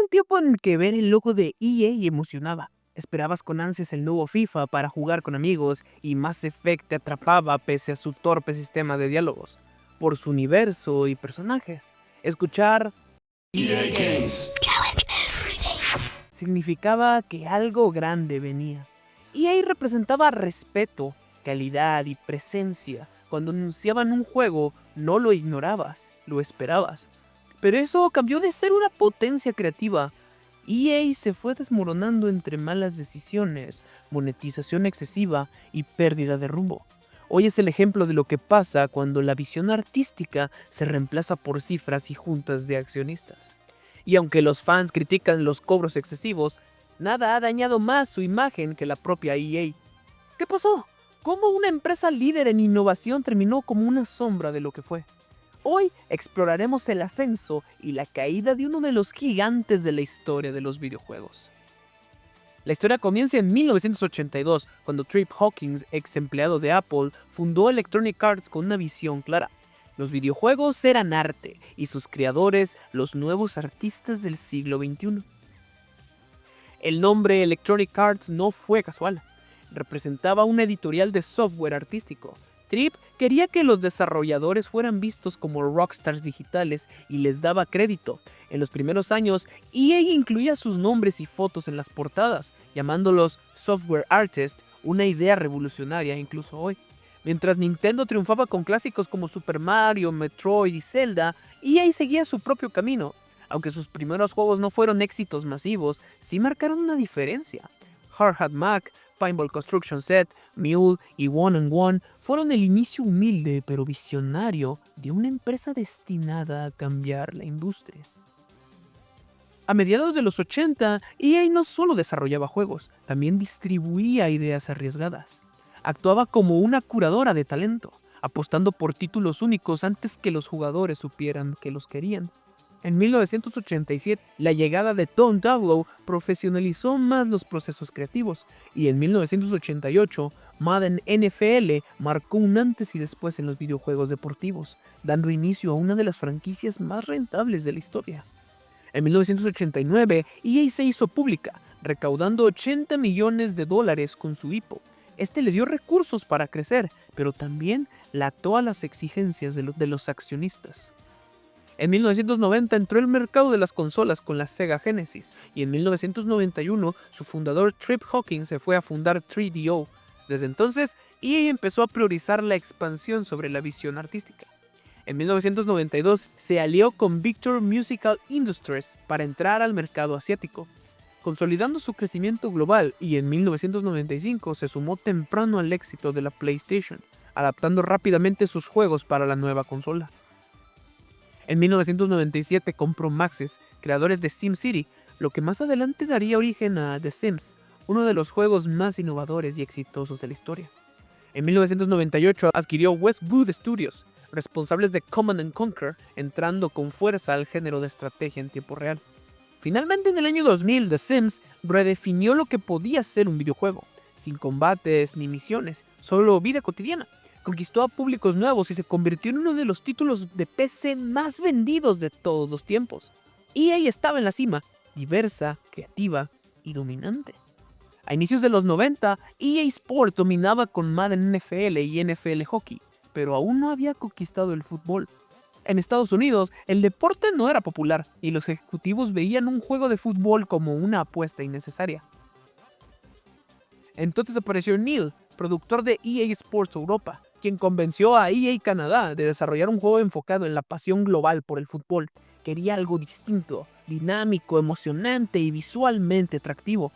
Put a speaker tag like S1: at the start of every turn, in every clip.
S1: tiempo en el que ver el logo de EA emocionaba. Esperabas con ansias el nuevo FIFA para jugar con amigos y Mass Effect te atrapaba pese a su torpe sistema de diálogos, por su universo y personajes. Escuchar
S2: EA Games.
S1: significaba que algo grande venía. EA representaba respeto, calidad y presencia. Cuando anunciaban un juego, no lo ignorabas, lo esperabas. Pero eso cambió de ser una potencia creativa. EA se fue desmoronando entre malas decisiones, monetización excesiva y pérdida de rumbo. Hoy es el ejemplo de lo que pasa cuando la visión artística se reemplaza por cifras y juntas de accionistas. Y aunque los fans critican los cobros excesivos, nada ha dañado más su imagen que la propia EA. ¿Qué pasó? ¿Cómo una empresa líder en innovación terminó como una sombra de lo que fue? Hoy exploraremos el ascenso y la caída de uno de los gigantes de la historia de los videojuegos. La historia comienza en 1982, cuando Trip Hawkins, ex empleado de Apple, fundó Electronic Arts con una visión clara. Los videojuegos eran arte y sus creadores los nuevos artistas del siglo XXI. El nombre Electronic Arts no fue casual. Representaba una editorial de software artístico. Trip quería que los desarrolladores fueran vistos como rockstars digitales y les daba crédito. En los primeros años, EA incluía sus nombres y fotos en las portadas, llamándolos software artists, una idea revolucionaria incluso hoy. Mientras Nintendo triunfaba con clásicos como Super Mario, Metroid y Zelda, EA seguía su propio camino. Aunque sus primeros juegos no fueron éxitos masivos, sí marcaron una diferencia. Hard Hat Mac, Pinball Construction Set, Mule y One and One fueron el inicio humilde pero visionario de una empresa destinada a cambiar la industria. A mediados de los 80, EA no solo desarrollaba juegos, también distribuía ideas arriesgadas. Actuaba como una curadora de talento, apostando por títulos únicos antes que los jugadores supieran que los querían. En 1987, la llegada de Tom Dowlow profesionalizó más los procesos creativos, y en 1988, Madden NFL marcó un antes y después en los videojuegos deportivos, dando inicio a una de las franquicias más rentables de la historia. En 1989, EA se hizo pública, recaudando $80 millones con su IPO. Este le dio recursos para crecer, pero también lató a las exigencias de los accionistas. En 1990 entró el mercado de las consolas con la Sega Genesis, y en 1991 su fundador Trip Hawkins se fue a fundar 3DO. Desde entonces, EA empezó a priorizar la expansión sobre la visión artística. En 1992 se alió con Victor Musical Industries para entrar al mercado asiático, consolidando su crecimiento global, y en 1995 se sumó temprano al éxito de la PlayStation, adaptando rápidamente sus juegos para la nueva consola. En 1997 compró Maxis, creadores de SimCity, lo que más adelante daría origen a The Sims, uno de los juegos más innovadores y exitosos de la historia. En 1998 adquirió Westwood Studios, responsables de Command & Conquer, entrando con fuerza al género de estrategia en tiempo real. Finalmente, en el año 2000, The Sims redefinió lo que podía ser un videojuego, sin combates ni misiones, solo vida cotidiana. Conquistó a públicos nuevos y se convirtió en uno de los títulos de PC más vendidos de todos los tiempos. EA estaba en la cima, diversa, creativa y dominante. A inicios de los 90, EA Sport dominaba con Madden NFL y NFL Hockey, pero aún no había conquistado el fútbol. En Estados Unidos, el deporte no era popular y los ejecutivos veían un juego de fútbol como una apuesta innecesaria. Entonces apareció Neil, productor de EA Sports Europa, quien convenció a EA Canadá de desarrollar un juego enfocado en la pasión global por el fútbol. Quería algo distinto, dinámico, emocionante y visualmente atractivo.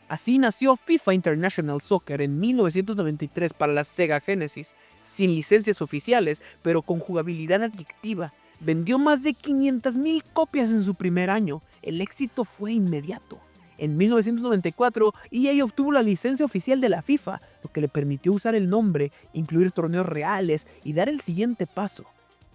S1: Así nació FIFA International Soccer en 1993 para la Sega Genesis, sin licencias oficiales, pero con jugabilidad adictiva. Vendió más de 500,000 copias en su primer año. El éxito fue inmediato. En 1994, EA obtuvo la licencia oficial de la FIFA, lo que le permitió usar el nombre, incluir torneos reales y dar el siguiente paso: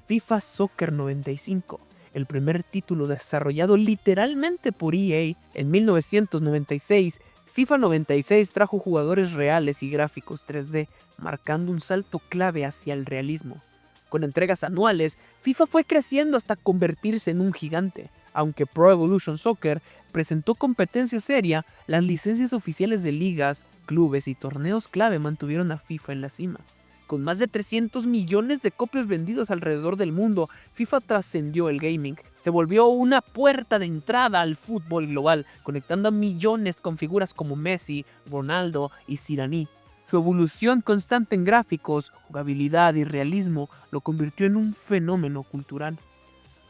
S1: FIFA Soccer 95, el primer título desarrollado literalmente por EA. En 1996, FIFA 96 trajo jugadores reales y gráficos 3D, marcando un salto clave hacia el realismo. Con entregas anuales, FIFA fue creciendo hasta convertirse en un gigante. Aunque Pro Evolution Soccer presentó competencia seria, las licencias oficiales de ligas, clubes y torneos clave mantuvieron a FIFA en la cima. Con más de 300 millones de copias vendidas alrededor del mundo, FIFA trascendió el gaming. Se volvió una puerta de entrada al fútbol global, conectando a millones con figuras como Messi, Ronaldo y Zidane. Su evolución constante en gráficos, jugabilidad y realismo lo convirtió en un fenómeno cultural.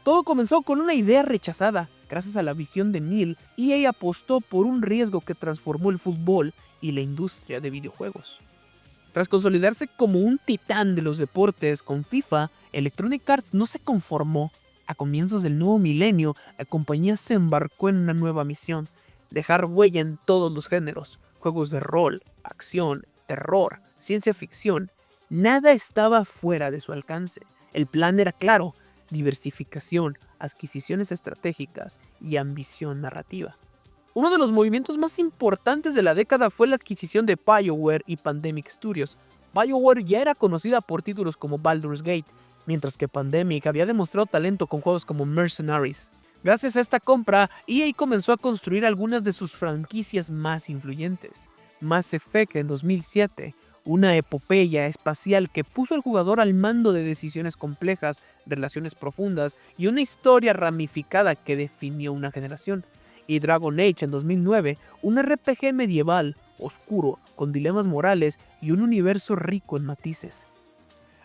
S1: Todo comenzó con una idea rechazada. Gracias a la visión de Neil, EA apostó por un riesgo que transformó el fútbol y la industria de videojuegos. Tras consolidarse como un titán de los deportes con FIFA, Electronic Arts no se conformó. A comienzos del nuevo milenio, la compañía se embarcó en una nueva misión: dejar huella en todos los géneros, juegos de rol, acción, terror, ciencia ficción. Nada estaba fuera de su alcance. El plan era claro: diversificación, adquisiciones estratégicas y ambición narrativa. Uno de los movimientos más importantes de la década fue la adquisición de BioWare y Pandemic Studios. BioWare ya era conocida por títulos como Baldur's Gate, mientras que Pandemic había demostrado talento con juegos como Mercenaries. Gracias a esta compra, EA comenzó a construir algunas de sus franquicias más influyentes. Mass Effect en 2007, una epopeya espacial que puso al jugador al mando de decisiones complejas, relaciones profundas y una historia ramificada que definió una generación. Y Dragon Age en 2009, un RPG medieval, oscuro, con dilemas morales y un universo rico en matices.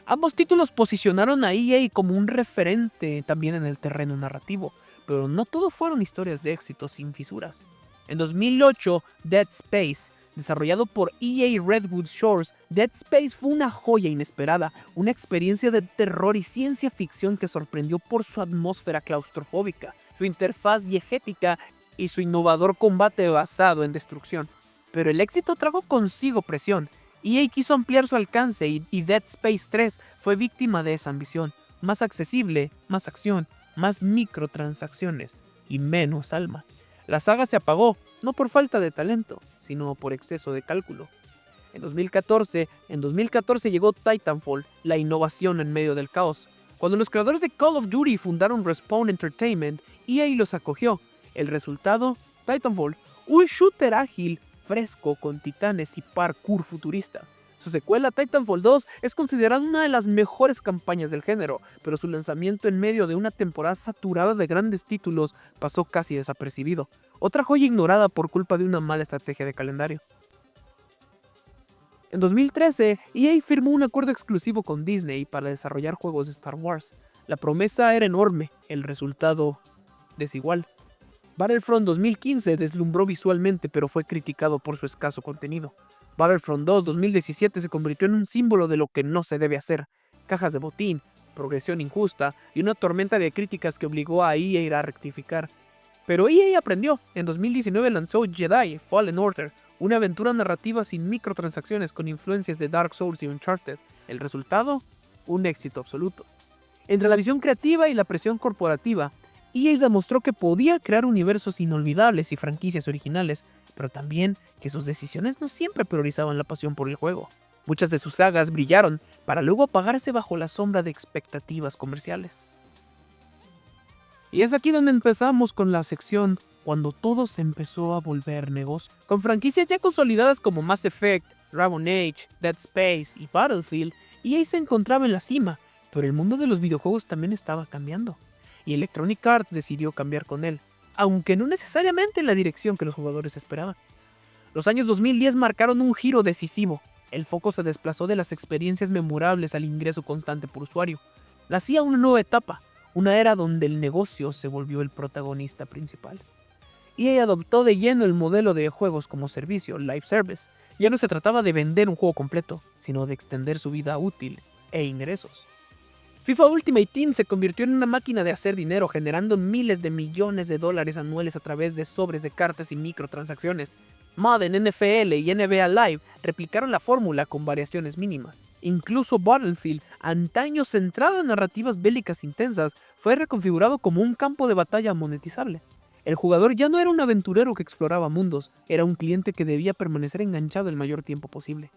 S1: Ambos títulos posicionaron a EA como un referente también en el terreno narrativo, pero no todo fueron historias de éxito sin fisuras. En 2008, Dead Space, desarrollado por EA Redwood Shores, Dead Space fue una joya inesperada, una experiencia de terror y ciencia ficción que sorprendió por su atmósfera claustrofóbica, su interfaz diegética y su innovador combate basado en destrucción. Pero el éxito trajo consigo presión. EA quiso ampliar su alcance y Dead Space 3 fue víctima de esa ambición. Más accesible, más acción, más microtransacciones y menos alma. La saga se apagó, no por falta de talento, sino por exceso de cálculo. En 2014 llegó Titanfall, la innovación en medio del caos. Cuando los creadores de Call of Duty fundaron Respawn Entertainment, EA los acogió. El resultado, Titanfall, un shooter ágil, fresco, con titanes y parkour futurista. Su secuela, Titanfall 2, es considerada una de las mejores campañas del género, pero su lanzamiento en medio de una temporada saturada de grandes títulos pasó casi desapercibido. Otra joya ignorada por culpa de una mala estrategia de calendario. En 2013, EA firmó un acuerdo exclusivo con Disney para desarrollar juegos de Star Wars. La promesa era enorme, el resultado desigual. Battlefront 2015 deslumbró visualmente, pero fue criticado por su escaso contenido. Battlefront 2 2017 se convirtió en un símbolo de lo que no se debe hacer: cajas de botín, progresión injusta y una tormenta de críticas que obligó a EA a rectificar. Pero EA aprendió. En 2019 lanzó Jedi Fallen Order, una aventura narrativa sin microtransacciones con influencias de Dark Souls y Uncharted. El resultado, un éxito absoluto. Entre la visión creativa y la presión corporativa, EA demostró que podía crear universos inolvidables y franquicias originales, pero también que sus decisiones no siempre priorizaban la pasión por el juego. Muchas de sus sagas brillaron para luego apagarse bajo la sombra de expectativas comerciales. Y es aquí donde empezamos con la sección cuando todo se empezó a volver negocio. Con franquicias ya consolidadas como Mass Effect, Dragon Age, Dead Space y Battlefield, EA se encontraba en la cima, pero el mundo de los videojuegos también estaba cambiando. Y Electronic Arts decidió cambiar con él, aunque no necesariamente en la dirección que los jugadores esperaban. Los años 2010 marcaron un giro decisivo. El foco se desplazó de las experiencias memorables al ingreso constante por usuario. Nacía una nueva etapa, una era donde el negocio se volvió el protagonista principal. EA adoptó de lleno el modelo de juegos como servicio, live service. Ya no se trataba de vender un juego completo, sino de extender su vida útil e ingresos. FIFA Ultimate Team se convirtió en una máquina de hacer dinero, generando miles de millones de dólares anuales a través de sobres de cartas y microtransacciones. Madden, NFL y NBA Live replicaron la fórmula con variaciones mínimas. Incluso Battlefield, antaño centrado en narrativas bélicas intensas, fue reconfigurado como un campo de batalla monetizable. El jugador ya no era un aventurero que exploraba mundos, era un cliente que debía permanecer enganchado el mayor tiempo posible.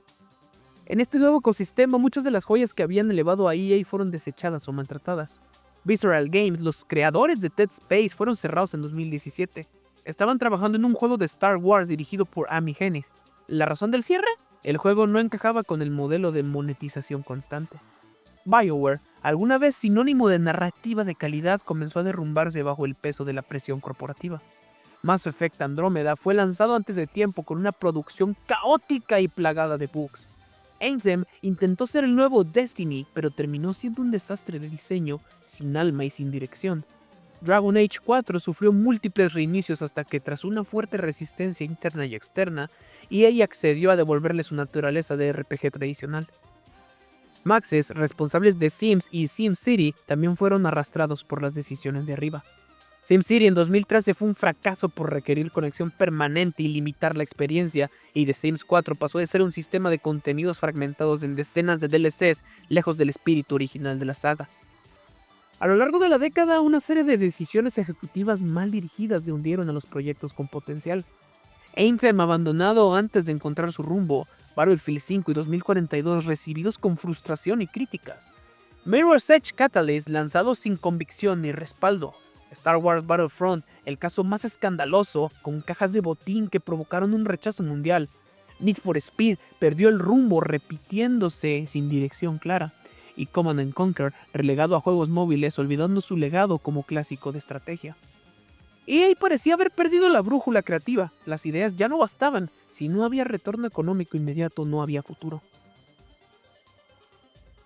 S1: En este nuevo ecosistema, muchas de las joyas que habían elevado a EA fueron desechadas o maltratadas. Visceral Games, los creadores de Dead Space, fueron cerrados en 2017. Estaban trabajando en un juego de Star Wars dirigido por Amy Hennig. ¿La razón del cierre? El juego no encajaba con el modelo de monetización constante. BioWare, alguna vez sinónimo de narrativa de calidad, comenzó a derrumbarse bajo el peso de la presión corporativa. Mass Effect Andromeda fue lanzado antes de tiempo con una producción caótica y plagada de bugs. Anthem intentó ser el nuevo Destiny, pero terminó siendo un desastre de diseño, sin alma y sin dirección. Dragon Age 4 sufrió múltiples reinicios hasta que, tras una fuerte resistencia interna y externa, EA accedió a devolverle su naturaleza de RPG tradicional. Maxis, responsables de Sims y SimCity, también fueron arrastrados por las decisiones de arriba. SimCity en 2013 fue un fracaso por requerir conexión permanente y limitar la experiencia, y The Sims 4 pasó de ser un sistema de contenidos fragmentados en decenas de DLCs, lejos del espíritu original de la saga. A lo largo de la década, una serie de decisiones ejecutivas mal dirigidas hundieron a los proyectos con potencial. Anthem abandonado antes de encontrar su rumbo, Battlefield 5 y 2042 recibidos con frustración y críticas, Mirror's Edge Catalyst lanzado sin convicción ni respaldo, Star Wars Battlefront, el caso más escandaloso, con cajas de botín que provocaron un rechazo mundial. Need for Speed perdió el rumbo repitiéndose sin dirección clara. Y Command & Conquer relegado a juegos móviles olvidando su legado como clásico de estrategia. EA parecía haber perdido la brújula creativa, las ideas ya no bastaban, si no había retorno económico inmediato no había futuro.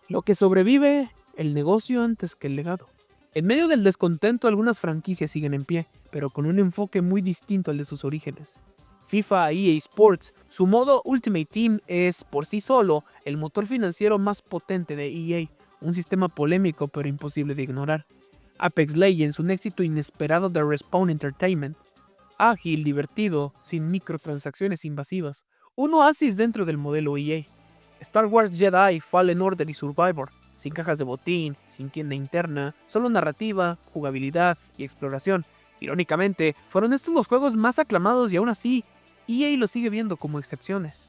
S1: Lo que sobrevive, el negocio antes que el legado. En medio del descontento, algunas franquicias siguen en pie, pero con un enfoque muy distinto al de sus orígenes. FIFA EA Sports, su modo Ultimate Team es, por sí solo, el motor financiero más potente de EA, un sistema polémico pero imposible de ignorar. Apex Legends, un éxito inesperado de Respawn Entertainment. Ágil, divertido, sin microtransacciones invasivas, un oasis dentro del modelo EA. Star Wars Jedi, Fallen Order y Survivor, sin cajas de botín, sin tienda interna, solo narrativa, jugabilidad y exploración. Irónicamente, fueron estos los juegos más aclamados y aún así, EA los sigue viendo como excepciones.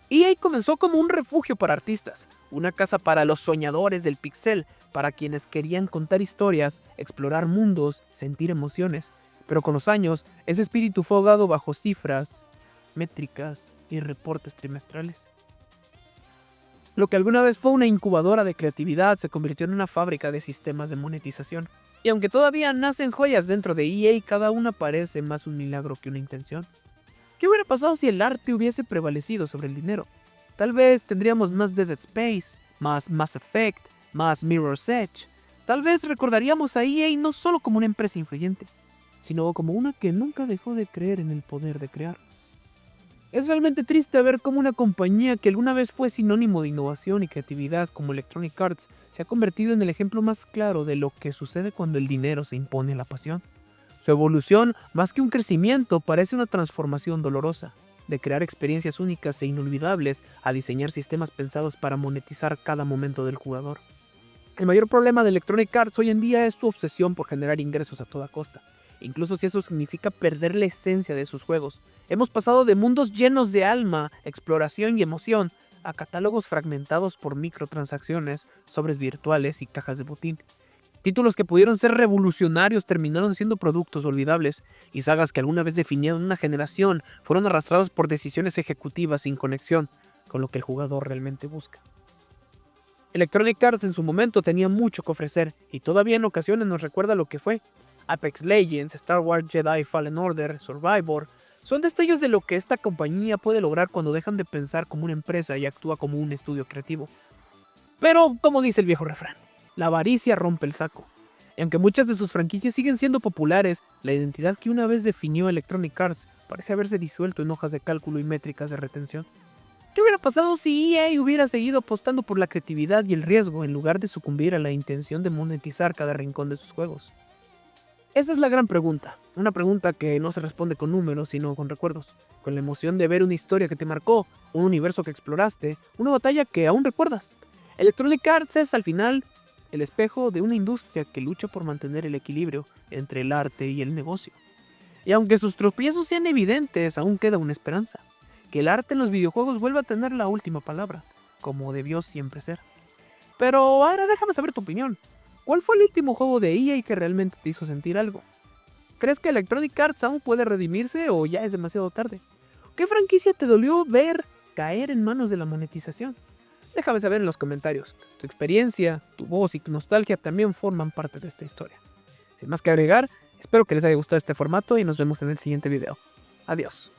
S1: EA comenzó como un refugio para artistas, una casa para los soñadores del pixel, para quienes querían contar historias, explorar mundos, sentir emociones, pero con los años, ese espíritu fue ahogado bajo cifras, métricas y reportes trimestrales. Lo que alguna vez fue una incubadora de creatividad se convirtió en una fábrica de sistemas de monetización. Y aunque todavía nacen joyas dentro de EA, cada una parece más un milagro que una intención. ¿Qué hubiera pasado si el arte hubiese prevalecido sobre el dinero? Tal vez tendríamos más Dead Space, más Mass Effect, más Mirror's Edge. Tal vez recordaríamos a EA no solo como una empresa influyente, sino como una que nunca dejó de creer en el poder de crear. Es realmente triste ver cómo una compañía que alguna vez fue sinónimo de innovación y creatividad como Electronic Arts se ha convertido en el ejemplo más claro de lo que sucede cuando el dinero se impone a la pasión. Su evolución, más que un crecimiento, parece una transformación dolorosa, de crear experiencias únicas e inolvidables a diseñar sistemas pensados para monetizar cada momento del jugador. El mayor problema de Electronic Arts hoy en día es su obsesión por generar ingresos a toda costa. Incluso si eso significa perder la esencia de sus juegos. Hemos pasado de mundos llenos de alma, exploración y emoción, a catálogos fragmentados por microtransacciones, sobres virtuales y cajas de botín. Títulos que pudieron ser revolucionarios terminaron siendo productos olvidables, y sagas que alguna vez definieron una generación fueron arrastradas por decisiones ejecutivas sin conexión con lo que el jugador realmente busca. Electronic Arts en su momento tenía mucho que ofrecer, y todavía en ocasiones nos recuerda lo que fue. Apex Legends, Star Wars Jedi Fallen Order, Survivor, son destellos de lo que esta compañía puede lograr cuando dejan de pensar como una empresa y actúa como un estudio creativo. Pero, como dice el viejo refrán, la avaricia rompe el saco. Y aunque muchas de sus franquicias siguen siendo populares, la identidad que una vez definió Electronic Arts parece haberse disuelto en hojas de cálculo y métricas de retención. ¿Qué hubiera pasado si EA hubiera seguido apostando por la creatividad y el riesgo en lugar de sucumbir a la intención de monetizar cada rincón de sus juegos? Esa es la gran pregunta, una pregunta que no se responde con números sino con recuerdos, con la emoción de ver una historia que te marcó, un universo que exploraste, una batalla que aún recuerdas. Electronic Arts es al final el espejo de una industria que lucha por mantener el equilibrio entre el arte y el negocio. Y aunque sus tropiezos sean evidentes, aún queda una esperanza, que el arte en los videojuegos vuelva a tener la última palabra, como debió siempre ser. Pero ahora déjame saber tu opinión. ¿Cuál fue el último juego de EA que realmente te hizo sentir algo? ¿Crees que Electronic Arts aún puede redimirse o ya es demasiado tarde? ¿Qué franquicia te dolió ver caer en manos de la monetización? Déjame saber en los comentarios. Tu experiencia, tu voz y tu nostalgia también forman parte de esta historia. Sin más que agregar, espero que les haya gustado este formato y nos vemos en el siguiente video. Adiós.